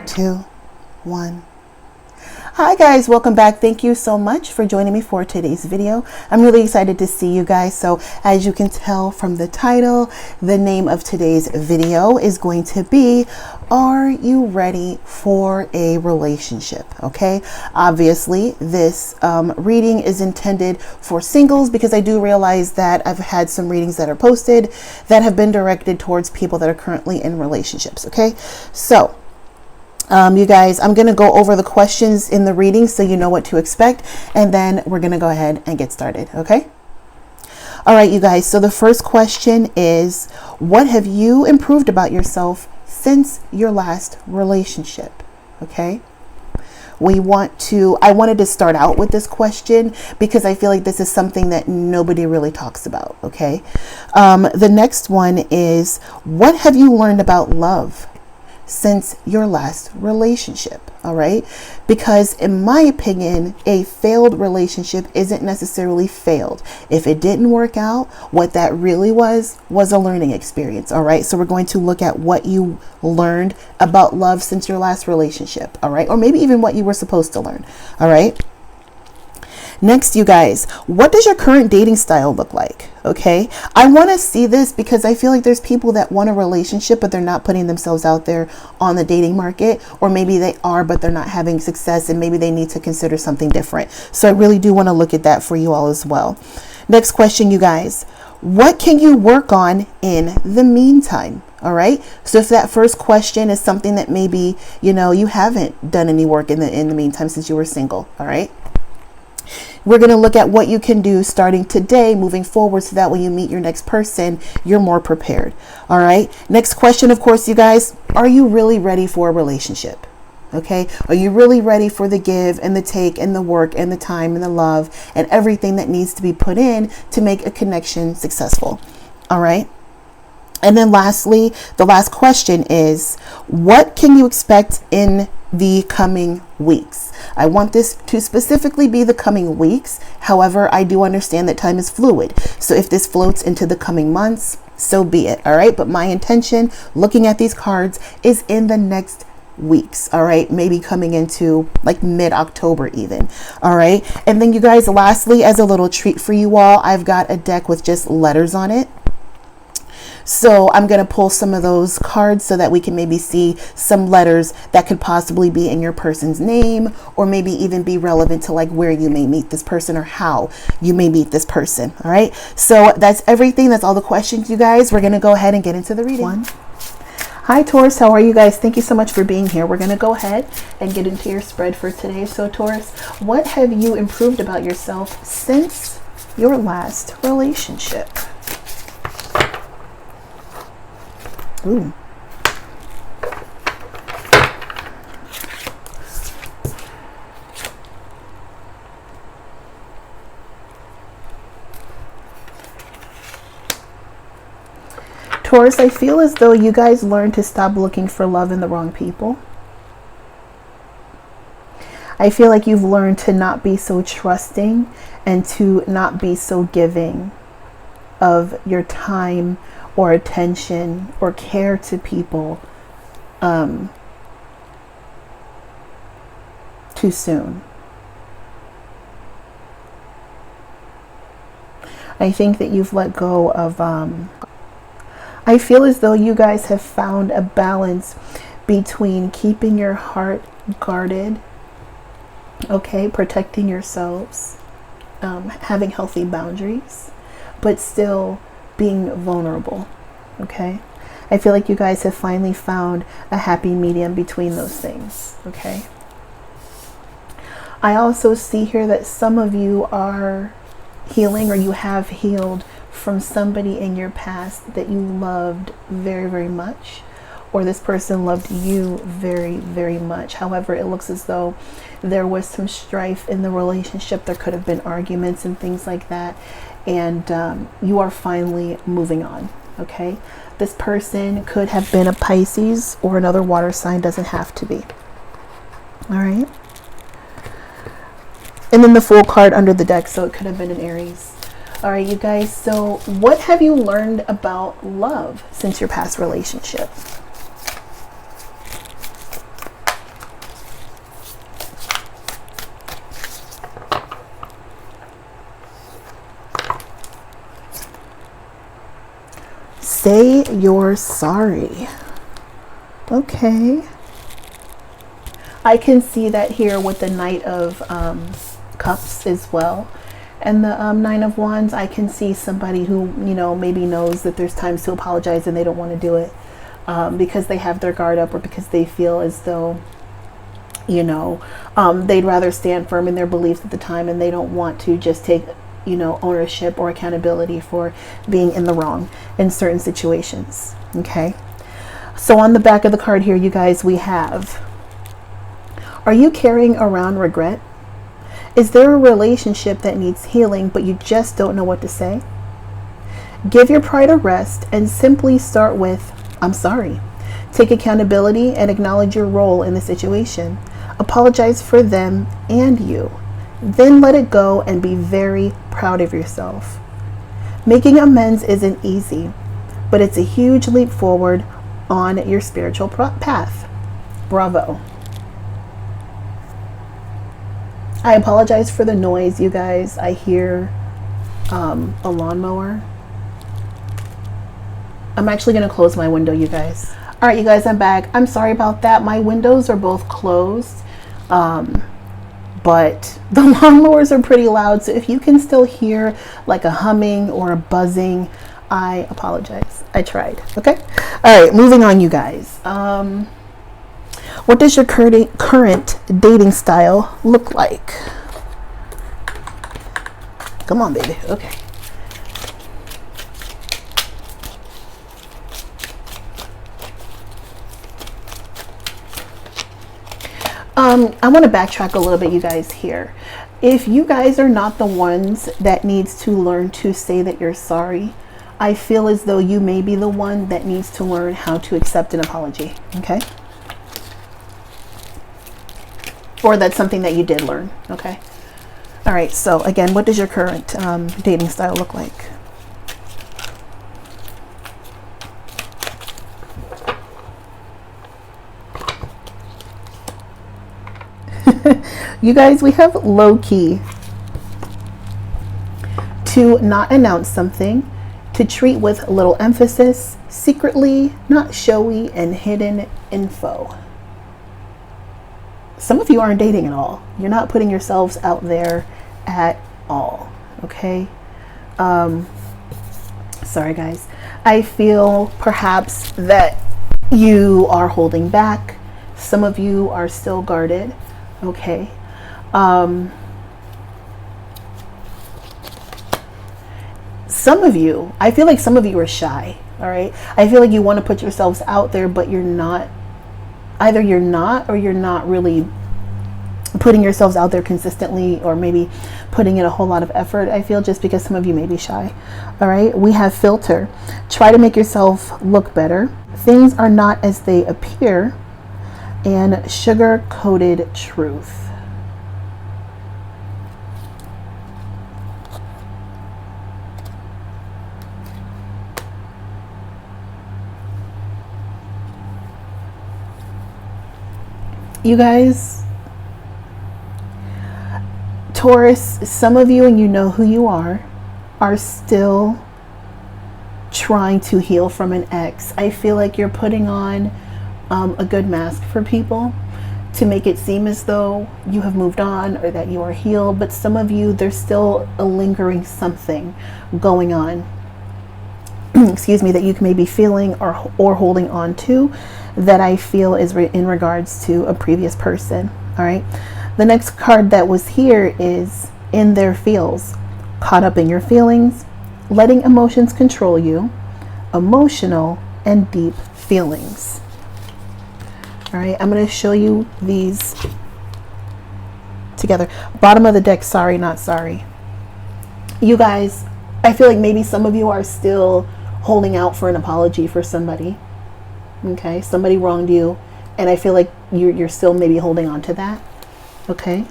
Two, one. Hi guys, welcome back. Thank you so much for joining me for today's video. I'm really excited to see you guys. So as you can tell from the title, the name of today's video is going to be, are you ready for a relationship? Okay, obviously this reading is intended for singles, because I do realize that I've had some readings that are posted that have been directed towards people that are currently in relationships. Okay, so you guys, I'm going to go over the questions in the reading so you know what to expect, and then we're going to go ahead and get started. Okay. All right, you guys. So the first question is, what have you improved about yourself since your last relationship? Okay. I wanted to start out with this question because I feel like this is something that nobody really talks about. Okay. The next one is, what have you learned about love since your last relationship? All right, because in my opinion, a failed relationship isn't necessarily failed. If it didn't work out, what that really was a learning experience. All right, so we're going to look at what you learned about love since your last relationship. All right, or maybe even what you were supposed to learn. All right. Next, you guys, what does your current dating style look like? Okay, I want to see this because I feel like there's people that want a relationship, but they're not putting themselves out there on the dating market, or maybe they are, but they're not having success, and maybe they need to consider something different. So I really do want to look at that for you all as well. Next question, you guys, what can you work on in the meantime? All right. So if that first question is something that maybe, you haven't done any work in the meantime since you were single. All right. We're going to look at what you can do starting today, moving forward, so that when you meet your next person, you're more prepared. All right. Next question, of course, you guys, are you really ready for a relationship? Okay. Are you really ready for the give and the take and the work and the time and the love and everything that needs to be put in to make a connection successful? All right. And then lastly, the last question is, what can you expect in the coming weeks? I want this to specifically be the coming weeks. However, I do understand that time is fluid. So if this floats into the coming months, so be it. All right. But my intention looking at these cards is in the next weeks. All right. Maybe coming into like mid-October even. All right. And then you guys, lastly, as a little treat for you all, I've got a deck with just letters on it. So I'm going to pull some of those cards so that we can maybe see some letters that could possibly be in your person's name, or maybe even be relevant to like where you may meet this person or how you may meet this person. All right. So that's everything. That's all the questions, you guys. We're going to go ahead and get into the reading. Hi Taurus, how are you guys? Thank you so much for being here. We're going to go ahead and get into your spread for today. So Taurus, what have you improved about yourself since your last relationship? Ooh. Taurus, I feel as though you guys learned to stop looking for love in the wrong people. I feel like you've learned to not be so trusting and to not be so giving of your time or attention or care to people too soon. I think that you've let go of, I feel as though you guys have found a balance between keeping your heart guarded, okay, protecting yourselves, having healthy boundaries, but still being vulnerable. Okay, I feel like you guys have finally found a happy medium between those things. Okay, I also see here that some of you are healing, or you have healed from somebody in your past that you loved very, very much, or this person loved you very, very much. However, it looks as though there was some strife in the relationship. There could have been arguments and things like that. And you are finally moving on. Okay. This person could have been a Pisces or another water sign. Doesn't have to be. All right. And then the Fool card under the deck. So it could have been an Aries. All right, you guys. So what have you learned about love since your past relationship? Say you're sorry. Okay. I can see that here with the Knight of Cups as well. And the Nine of Wands, I can see somebody who, you know, maybe knows that there's times to apologize and they don't want to do it because they have their guard up, or because they feel as though, you know, they'd rather stand firm in their beliefs at the time, and they don't want to just take, you know, ownership or accountability for being in the wrong in certain situations. Okay. So on the back of the card here, you guys, we have, are you carrying around regret? Is there a relationship that needs healing, but you just don't know what to say? Give your pride a rest and simply start with, I'm sorry. Take accountability and acknowledge your role in the situation. Apologize for them and you. Then let it go and be very proud of yourself. Making amends isn't easy, but it's a huge leap forward on your spiritual path. Bravo. I apologize for the noise, you guys. I hear a lawnmower. I'm actually going to close my window, you guys. All right, you guys, I'm back. I'm sorry about that. My windows are both closed, but the lawnmowers are pretty loud. So if you can still hear like a humming or a buzzing, I apologize. I tried. Okay. All right, moving on, you guys. What does your current dating style look like? Come on, baby. Okay. I want to backtrack a little bit, you guys, here. If you guys are not the ones that needs to learn to say that you're sorry, I feel as though you may be the one that needs to learn how to accept an apology. Okay. Or that's something that you did learn. Okay. All right. So again, what does your current dating style look like? You guys, we have low key. To not announce something, to treat with little emphasis, secretly, not showy, and hidden info. Some of you aren't dating at all. You're not putting yourselves out there at all. Okay. Sorry, guys. I feel perhaps that you are holding back. Some of you are still guarded. Okay. Some of you, I feel like some of you are shy. All right. I feel like you want to put yourselves out there, but you're not. Either you're not, or you're not really putting yourselves out there consistently, or maybe putting in a whole lot of effort. I feel just because some of you may be shy. All right. We have filter. Try to make yourself look better. Things are not as they appear. And sugar-coated truth. You guys, Taurus, some of you, and you know who you are still trying to heal from an ex. I feel like you're putting on a good mask for people to make it seem as though you have moved on or that you are healed. But some of you, there's still a lingering something going on. Excuse me, that you may be feeling or holding on to, that I feel is in regards to a previous person. All right. The next card that was here is in their feels, caught up in your feelings, letting emotions control you, emotional and deep feelings. All right, I'm going to show you these together. Bottom of the deck, sorry, not sorry. You guys, I feel like maybe some of you are still holding out for an apology for somebody. Okay, somebody wronged you, and I feel like you're still maybe holding on to that. Okay.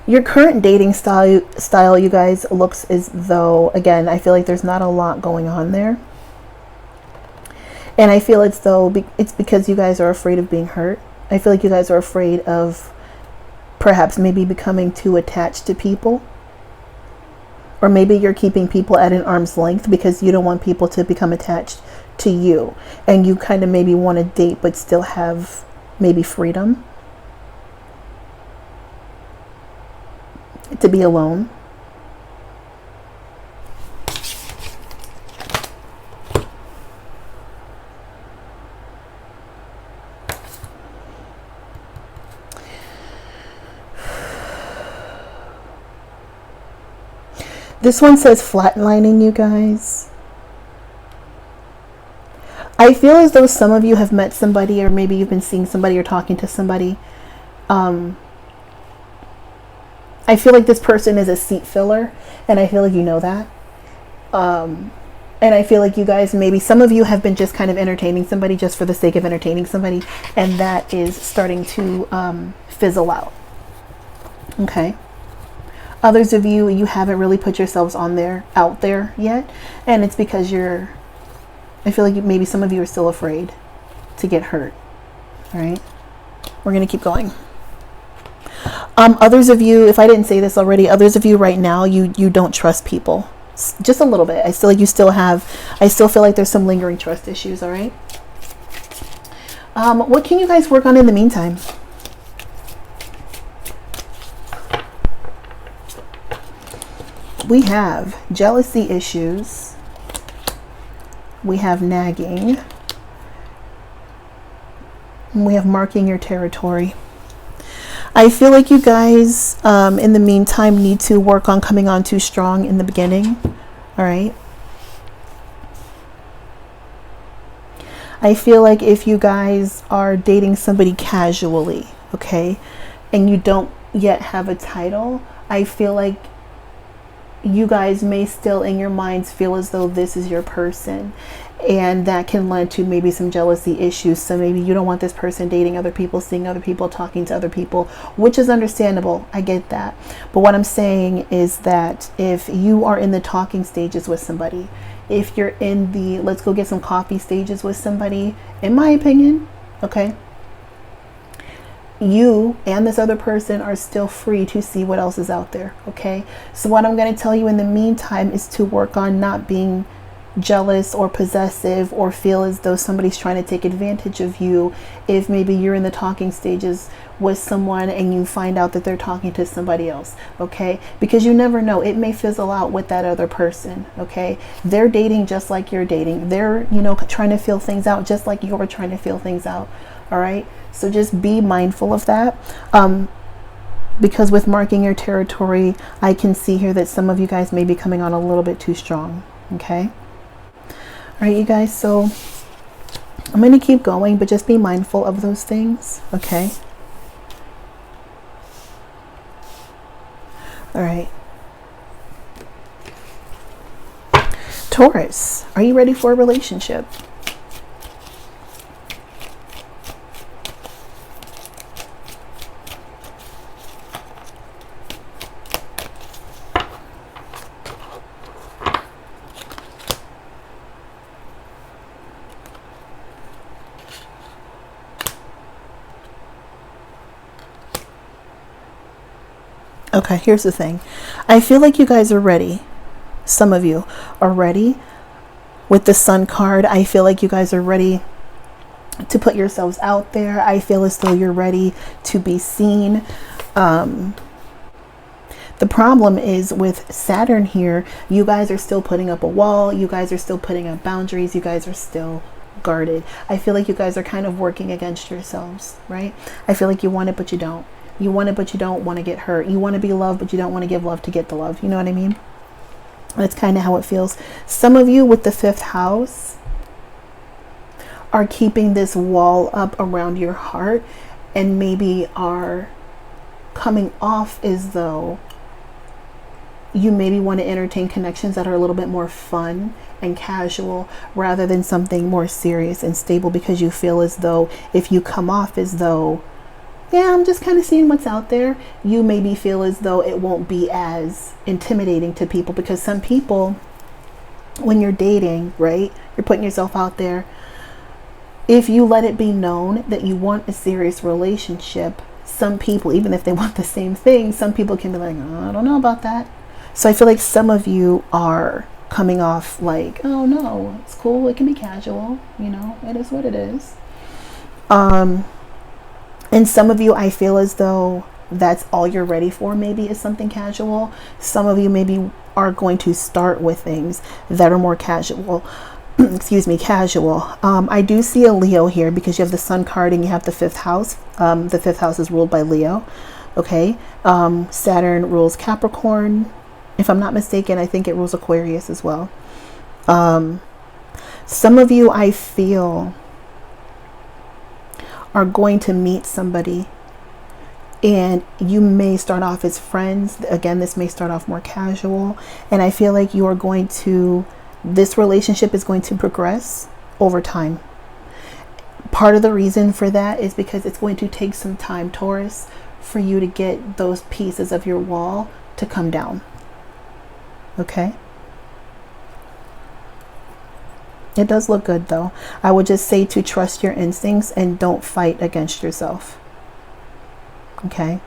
Your current dating style, you guys, looks as though, again, I feel like there's not a lot going on there. And I feel as though it's because you guys are afraid of being hurt. I feel like you guys are afraid of perhaps maybe becoming too attached to people. Or maybe you're keeping people at an arm's length because you don't want people to become attached to you. And you kind of maybe want to date but still have maybe freedom to be alone. This one says flatlining, you guys. I feel as though some of you have met somebody, or maybe you've been seeing somebody or talking to somebody. I feel like this person is a seat filler, and I feel like you know that. And I feel like you guys, maybe some of you have been just kind of entertaining somebody just for the sake of entertaining somebody, and that is starting to fizzle out. Okay. Others of you, you haven't really put yourselves out there yet, and it's because I feel like maybe some of you are still afraid to get hurt. All right. We're going to keep going. Others of you, if I didn't say this already, others of you right now, you don't trust people. Just a little bit. I still feel like there's some lingering trust issues, all right? What can you guys work on in the meantime? We have jealousy issues. We have nagging. And we have marking your territory. I feel like you guys, in the meantime, need to work on coming on too strong in the beginning. All right. I feel like if you guys are dating somebody casually, okay, and you don't yet have a title, I feel like you guys may still in your minds feel as though this is your person, and that can lead to maybe some jealousy issues. So maybe you don't want this person dating other people, seeing other people, talking to other people, which is understandable. I get that. But what I'm saying is that if you are in the talking stages with somebody, if you're in the let's go get some coffee stages with somebody, in my opinion, okay, you and this other person are still free to see what else is out there. Okay. So what I'm going to tell you in the meantime is to work on not being jealous or possessive or feel as though somebody's trying to take advantage of you if maybe you're in the talking stages with someone and you find out that they're talking to somebody else. Okay. Because you never know, it may fizzle out with that other person. Okay. They're dating just like you're dating. They're, trying to feel things out just like you're trying to feel things out. All right. So just be mindful of that. Because with marking your territory, I can see here that some of you guys may be coming on a little bit too strong. Okay. All right, you guys. So I'm going to keep going, but just be mindful of those things. Okay. All right. Taurus, are you ready for a relationship? Okay, here's the thing. I feel like you guys are ready. Some of you are ready with the Sun card. I feel like you guys are ready to put yourselves out there. I feel as though you're ready to be seen. The problem is with Saturn here, you guys are still putting up a wall. You guys are still putting up boundaries. You guys are still guarded. I feel like you guys are kind of working against yourselves, right? I feel like you want it, but you don't. You want it, but you don't want to get hurt. You want to be loved, but you don't want to give love to get the love. You know what I mean? That's kind of how it feels. Some of you with the 5th house are keeping this wall up around your heart, and maybe are coming off as though you maybe want to entertain connections that are a little bit more fun and casual rather than something more serious and stable, because you feel as though if you come off as though, yeah, I'm just kind of seeing what's out there, you maybe feel as though it won't be as intimidating to people. Because some people, when you're dating, right, you're putting yourself out there. If you let it be known that you want a serious relationship, some people, even if they want the same thing, some people can be like, oh, I don't know about that. So I feel like some of you are coming off like, oh no, it's cool, it can be casual, you know, it is what it is. And some of you, I feel as though that's all you're ready for, maybe, is something casual. Some of you maybe are going to start with things that are more casual. Excuse me, casual. I do see a Leo here because you have the Sun card and you have the 5th house. The 5th house is ruled by Leo. Okay. Saturn rules Capricorn. If I'm not mistaken, I think it rules Aquarius as well. Some of you, I feel, are going to meet somebody, and you may start off as friends. Again, this may start off more casual, and I feel like you are going to, this relationship is going to progress over time. Part of the reason for that is because it's going to take some time, Taurus, for you to get those pieces of your wall to come down. Okay? It does look good though. I would just say to trust your instincts and don't fight against yourself. Okay?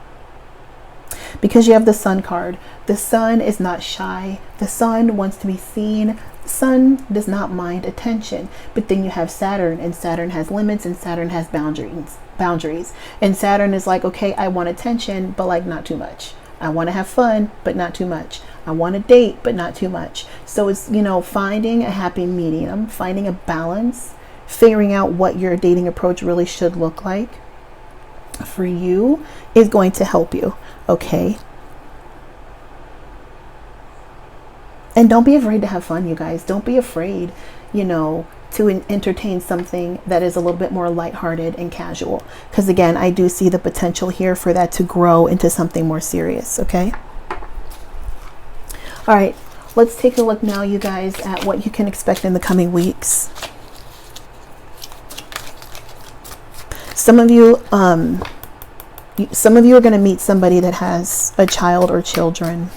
Because you have the Sun card. The Sun is not shy. The Sun wants to be seen. The Sun does not mind attention. But then you have Saturn, and Saturn has limits, and Saturn has boundaries. And Saturn is like, okay, I want attention, but like not too much. I want to have fun, but not too much. I want to date, but not too much. So it's, you know, finding a happy medium, finding a balance, figuring out what your dating approach really should look like for you is going to help you. Okay. And don't be afraid to have fun, you guys. Don't be afraid, you know, to entertain something that is a little bit more lighthearted and casual. Because again, I do see the potential here for that to grow into something more serious. Okay. All right. Let's take a look now, you guys, at what you can expect in the coming weeks. Some of you are going to meet somebody that has a child or children.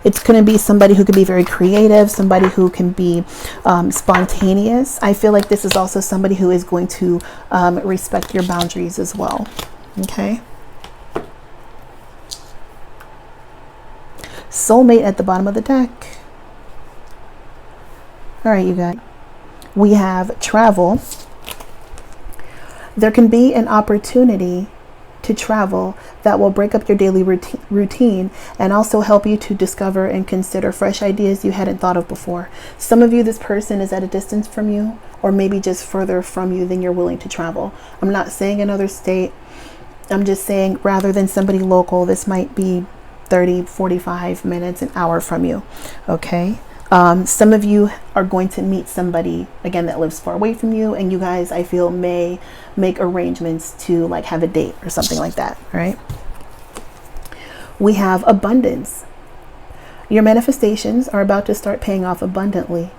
It's going to be somebody who could be very creative, somebody who can be spontaneous. I feel like this is also somebody who is going to respect your boundaries as well. Okay. Soulmate at the bottom of the deck. All right, you guys. We have travel. There can be an opportunity to travel that will break up your daily routine and also help you to discover and consider fresh ideas you hadn't thought of before. Some of you, this person is at a distance from you, or maybe just further from you than you're willing to travel. I'm not saying another state. I'm just saying rather than somebody local, this might be 30, 45 minutes, an hour from you. Okay. Some of you are going to meet somebody, again, that lives far away from you, and you guys, I feel, may make arrangements to like have a date or something like that. All right. We have abundance. Your manifestations are about to start paying off abundantly.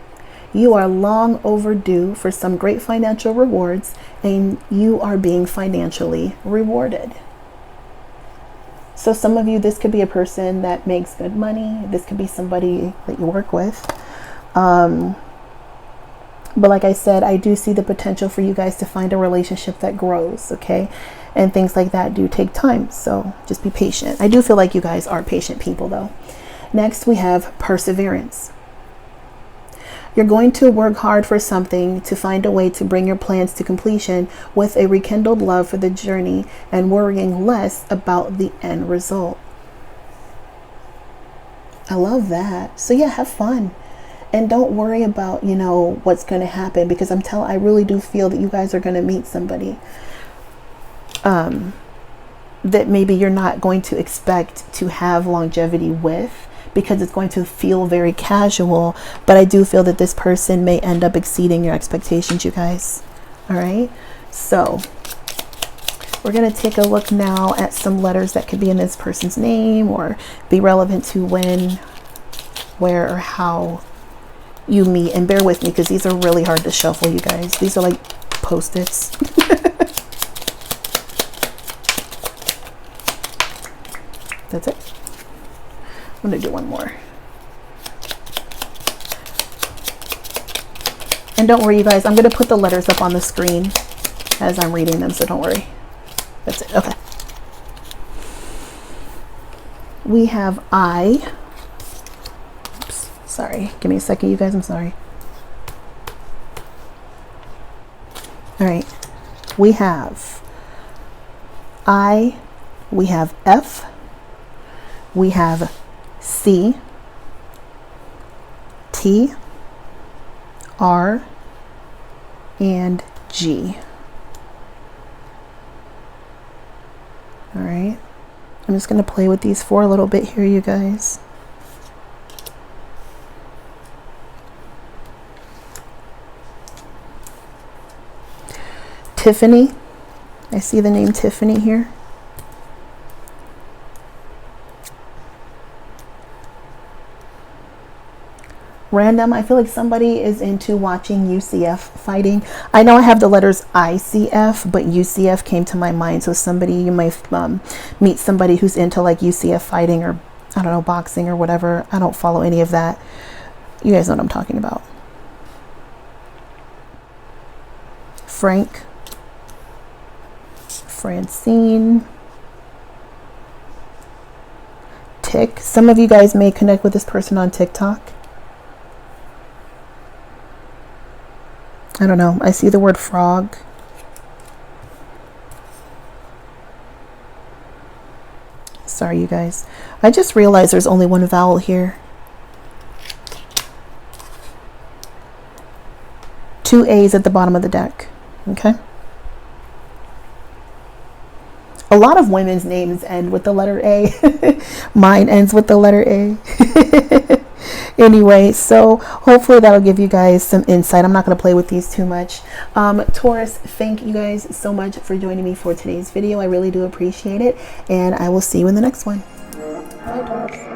You are long overdue for some great financial rewards, and you are being financially rewarded. So some of you, this could be a person that makes good money. This could be somebody that you work with. But like I said, I do see the potential for you guys to find a relationship that grows, okay? And things like that do take time. So just be patient. I do feel like you guys are patient people though. Next, we have perseverance. You're going to work hard for something to find a way to bring your plans to completion with a rekindled love for the journey and worrying less about the end result. I love that. So yeah, have fun. And don't worry about, you know, what's going to happen, because I really do feel that you guys are going to meet somebody. that maybe you're not going to expect to have longevity with, because it's going to feel very casual. But I do feel that this person may end up exceeding your expectations, you guys. All right, so we're going to take a look now at some letters that could be in this person's name or be relevant to when, where, or how you meet. And bear with me because these are really hard to shuffle, you guys. These are like Post-its. That's it. I'm going to do one more. And don't worry, you guys, I'm going to put the letters up on the screen as I'm reading them, so don't worry. That's it. Okay. We have I. Oops, sorry. Give me a second, you guys. I'm sorry. All right. We have I. We have F. We have C, T, R, and G. All right. I'm just going to play with these for a little bit here, you guys. Tiffany. I see the name Tiffany here. Random. I feel like somebody is into watching UCF fighting. I know I have the letters ICF, but UCF came to my mind. So somebody, you might meet somebody who's into like UCF fighting, or I don't know, boxing or whatever. I don't follow any of that. You guys know what I'm talking about. Frank, Francine, Tick. Some of you guys may connect with this person on TikTok. I don't know. I see the word frog. Sorry, you guys. I just realized there's only one vowel here. 2 A's at the bottom of the deck. Okay. A lot of women's names end with the letter A. Mine ends with the letter A. Anyway, so hopefully that'll give you guys some insight. I'm not going to play with these too much. Taurus, thank you guys so much for joining me for today's video. I really do appreciate it. And I will see you in the next one. Bye, Taurus.